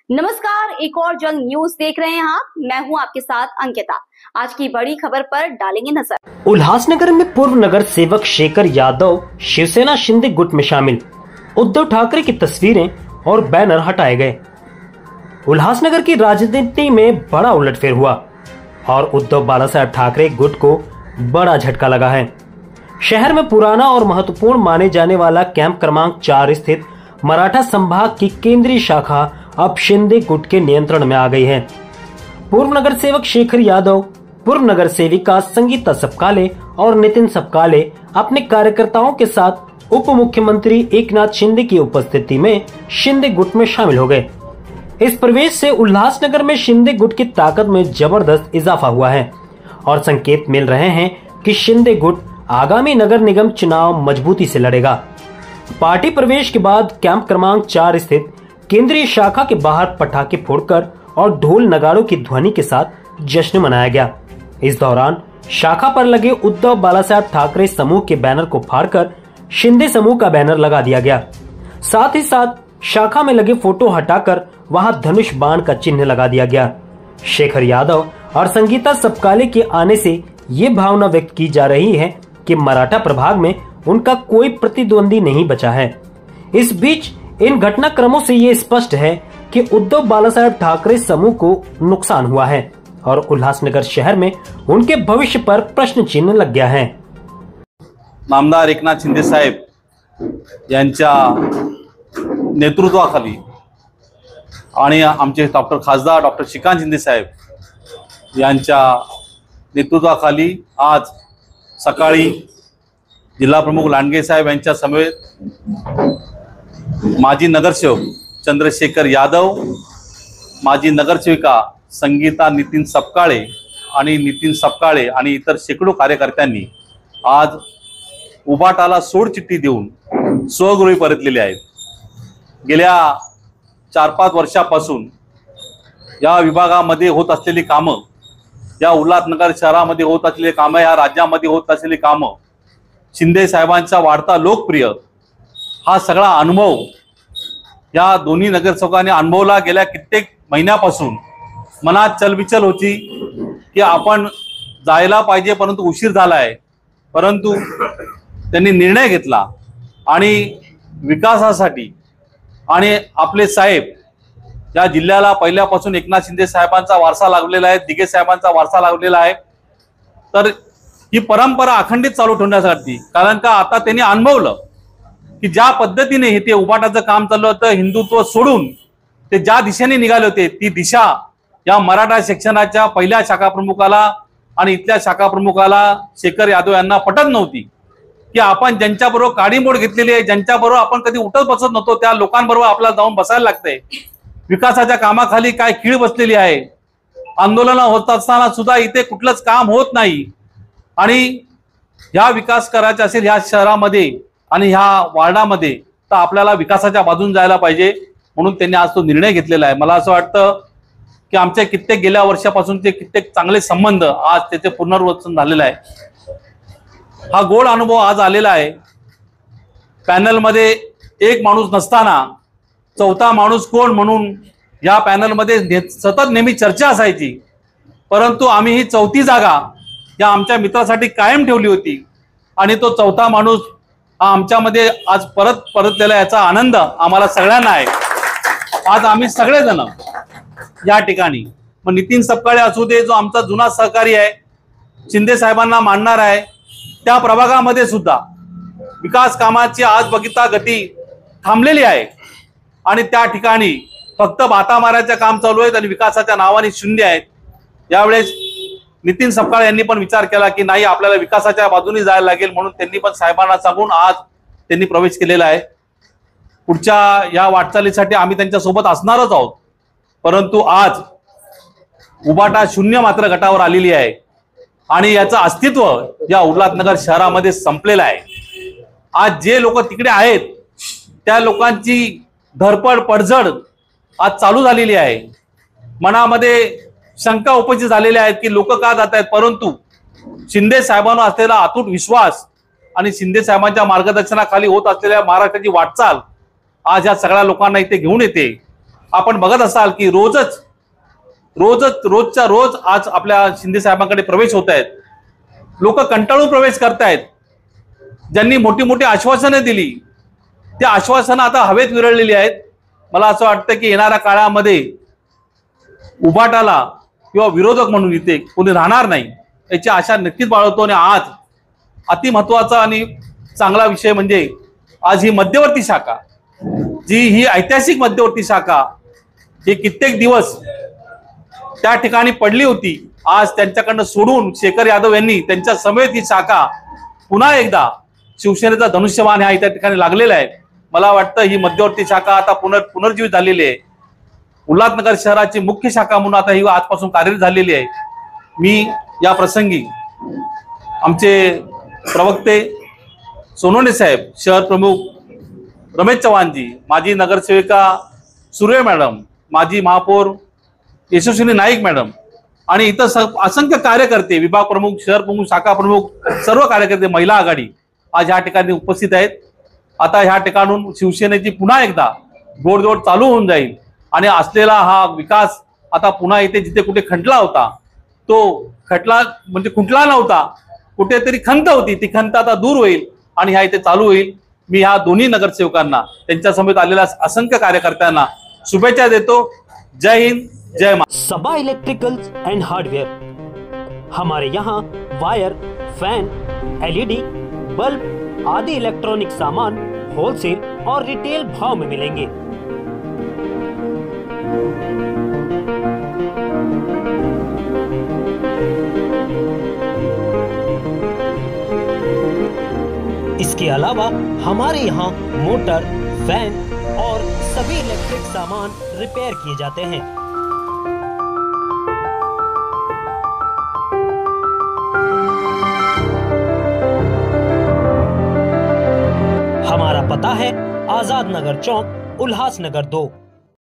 नमस्कार, एक और जंग न्यूज देख रहे हैं आप। मैं हूं आपके साथ अंकिता। आज की बड़ी खबर पर डालेंगे नजर। उल्लासनगर में पूर्व नगर सेवक शेखर यादव शिवसेना शिंदे गुट में शामिल। उद्धव ठाकरे की तस्वीरें और बैनर हटाए गए। उल्लासनगर की राजनीति में बड़ा उलटफेर हुआ और उद्धव बालासाहेब ठाकरे गुट को बड़ा झटका लगा है। शहर में पुराना और महत्वपूर्ण माने जाने वाला कैंप क्रमांक 4 स्थित मराठा संभाग की केंद्रीय शाखा अब शिंदे गुट के नियंत्रण में आ गई है। पूर्व नगर सेवक शेखर यादव, पूर्व नगर सेविका संगीता सपकाले और नितिन सपकाले अपने कार्यकर्ताओं के साथ उप मुख्यमंत्री एकनाथ शिंदे की उपस्थिति में शिंदे गुट में शामिल हो गए। इस प्रवेश से उल्लासनगर में शिंदे गुट की ताकत में जबरदस्त इजाफा हुआ है और संकेत मिल रहे हैं कि शिंदे गुट आगामी नगर निगम चुनाव मजबूती से लड़ेगा। पार्टी प्रवेश के बाद कैंप क्रमांक 4 स्थित केंद्रीय शाखा के बाहर पटाखे फोड़कर और ढोल नगाड़ों की ध्वनि के साथ जश्न मनाया गया। इस दौरान शाखा पर लगे उद्धव बालासाहेब ठाकरे समूह के बैनर को फाड़कर शिंदे समूह का बैनर लगा दिया गया। साथ ही साथ शाखा में लगे फोटो हटाकर वहां धनुष बाण का चिन्ह लगा दिया गया। शेखर यादव और संगीता सपकाले के आने से ये भावना व्यक्त की जा रही है कि मराठा प्रभाग में उनका कोई प्रतिद्वंदी नहीं बचा है। इस बीच इन घटनाक्रमों से ये स्पष्ट है कि उद्धव बालासाहेब ठाकरे समूह को नुकसान हुआ है और उल्लासनगर शहर में उनके भविष्य पर प्रश्न चिन्ह लग गया है। नामदार एकनाथ शिंदे साहेब यांच्या नेतृत्वाखाली आणि आमचे खासदार डॉक्टर श्रीकांत शिंदे साहेब यांच्या नेतृत्वाखाली आज सकाळी जिल्हा प्रमुख लांडगे साहेब यांच्या समवेत माजी नगरसेवक चंद्रशेखर यादव, माजी नगरसेविका संगीता नितीन सपकाळे आणि इतर शेकडो कार्यकर्त्यांनी आज उबाटाला सोडचिठ्ठी देऊन स्वगृही परतलेले आहेत। गेल्या 4-5 वर्षापासून या विभागामध्ये होत असलेली कामं, या उल्हासनगर शहरामध्ये होत असलेली कामं, या राज्यामध्ये होत असलेली कामं, शिंदे साहेबांचा वाढता लोकप्रिय हा सगळा अनुभव या दोन्ही नगरसेवकांनी अनुभवला। गेल्या कित्येक महिन्यापासून मनात चलबिचल होती की आपण जायला पाहिजे, परंतु उशीर झालाय। परंतु त्यांनी निर्णय घेतला आणि विकासासाठी आणि आपले साहेब या जिल्ह्याला पहिल्यापासून एकनाथ शिंदे साहेबांचा वारसा लाभलेला आहे, दिघे साहेबांचा वारसा लाभलेला आहे, तर ही परंपरा अखंडित चालू ठेवण्यासाठी, कारण का आता त्यांनी अनुभवलं की ज्या पद्धतीने हे ते उबाटाचं काम चाललं होतं, हिंदुत्व सोडून ते ज्या दिशेने निघाले होते ती दिशा या मराठा सेक्शनाच्या पहिल्या शाखा प्रमुखाला आणि इथल्या शाखा प्रमुखाला शेखर यादव यांना पटत नव्हती की आपण ज्यांच्याबरोबर काडीमोड घेतलेली आहे, ज्यांच्याबरोबर आपण कधी उठत बसत नव्हतो, त्या लोकांबरोबर आपल्याला जाऊन बसायला लागतंय। विकासाच्या कामाखाली काय कीड बसलेली आहे, आंदोलन होत असताना सुद्धा इथे कुठलंच काम होत नाही आणि ह्या विकास करायचे असेल ह्या शहरामध्ये आणि ह्या वार्डामध्ये तर आपल्याला विकासाच्या बाजून जायला पाहिजे, म्हणून त्यांनी आज तो निर्णय घेतलेला आहे। मला असं वाटतं की आमच्या कित्येक गेल्या वर्षापासूनचे कित्येक चांगले संबंध आज त्याचे पुनर्वसन झालेलं आहे। हा गोड अनुभव आज आलेला आहे। पॅनलमध्ये एक माणूस नसताना चौथा माणूस कोण म्हणून या पॅनलमध्ये सतत नेहमी चर्चा असायची, परंतु आम्ही ही चौथी जागा या आमच्या मित्रासाठी कायम ठेवली होती आणि तो चौथा माणूस आमच्यामध्ये आज परतलेला याचा आनंद आम्हाला सगळ्यांना आहे। आज आम्ही सगळेजण या ठिकाणी, मग नितीन सपकाळे असू दे जो आमचा जुना सहकारी आहे, शिंदे साहेबांना मानणार आहे, त्या प्रभागामध्ये सुद्धा विकास कामाची आज बघिता गती थांबलेली आहे आणि त्या ठिकाणी फक्त बाता मारायचं काम चालू आहे आणि विकासाच्या नावाने शून्य आहेत। यावेळेस नितीन सपकाळे यांनी पण विचार केला की नाही, आपल्याला विकासाच्या बाजूने जायला लागेल, म्हणून त्यांनी पण साहेबांना सांगून आज त्यांनी प्रवेश केलेला आहे। पुढच्या या वाटचालीसाठी आम्ही त्यांच्या सोबत असणारच आहोत, परंतु आज उबाटा शून्य मात्र गटावर आलेली आहे आणि याचं अस्तित्व या उल्हासनगर शहरामध्ये संपलेलं आहे। आज जे लोक तिकडे आहेत त्या लोकांची धरपड पडझड आज चालू झालेली आहे। मनामध्ये शंका उपस्थित झालेल्या आहेत की लोक का जात आहेत, परंतु शिंदे साहेबांवर असलेला अतूट विश्वास आणि शिंदे साहेबांच्या मार्गदर्शनाखाली होत असलेल्या महाराष्ट्राची वाटचाल आज या सगळ्या लोकांना इथे घेऊन येते आपण बघत असाल की रोजच्या रोज आज आपल्या शिंदे साहेबांकडे प्रवेश होत आहेत. लोक कंटाळून प्रवेश करतायत. ज्यांनी मोठी मोठी आश्वासनं दिली त्या आश्वासनं आता हवेत विरळलेली आहेत. मला असं वाटतं की येणाऱ्या काळामध्ये उभाटाला किंवा विरोधक म्हणून इथे कोणी राहणार नाही याची आशा नक्कीच बाळगतो. आणि आज अतिमहत्वाचा आणि चांगला विषय म्हणजे आज ही मध्यवर्ती शाखा, ही ऐतिहासिक मध्यवर्ती शाखा ही कित्येक दिवस त्या ठिकाणी पडली होती, आज त्यांच्याकडनं सोडून शेखर यादव यांनी त्यांच्या समेत ही शाखा पुन्हा एकदा शिवसेनेचा धनुष्यबाण ह्या त्या ठिकाणी लागलेला आहे. मला वाटतं ही मध्यवर्ती शाखा आता पुनर्जीवित झालेली आहे. उल्हासनगर शहराची मुख्य शाखा म्हणून आता ही आजपासून कार्यरत झालेली आहे. मी या प्रसंगी आमचे प्रवक्ते सोनवणे साहेब, शहर प्रमुख रमेश चव्हाणजी, माजी नगरसेविका सुर्वे मॅडम, माजी महापौर यशस्विनी नाईक मॅडम आणि इतर असंख्य कार्यकर्ते, विभाग प्रमुख, शहर प्रमुख, शाखा प्रमुख, सर्व कार्यकर्ते, महिला आघाडी आज ह्या ठिकाणी उपस्थित आहेत. आता ह्या ठिकाणून शिवसेनेची पुन्हा एकदा घोडदौड चालू होऊन जाईल आणि असलेला हा विकास आता पुन्हा इथे जिथे कुठे खंटला होता तो खटला म्हणजे खुंटला नव्हता, कुठेतरी खंत होती, ती खंत आता दूर होईल आणि ह्या इथे चालू होईल. मी ह्या दोन्ही नगरसेवकांना, त्यांच्या समेत आलेल्या असंख्य कार्यकर्त्यांना शुभेच्छा देतो. जय हिंद, जय मा. सबा इलेक्ट्रिकल्स एंड हार्डवेयर, हमारे यहाँ वायर, फैन, एलईडी, बल्ब आदि इलेक्ट्रॉनिक सामान होलसेल और रिटेल भाव में मिलेंगे. इसके अलावा हमारे यहाँ मोटर, फैन और सभी इलेक्ट्रिक सामान रिपेयर किए जाते हैं. हमारा पता है आजाद नगर चौक, उल्हासनगर 2.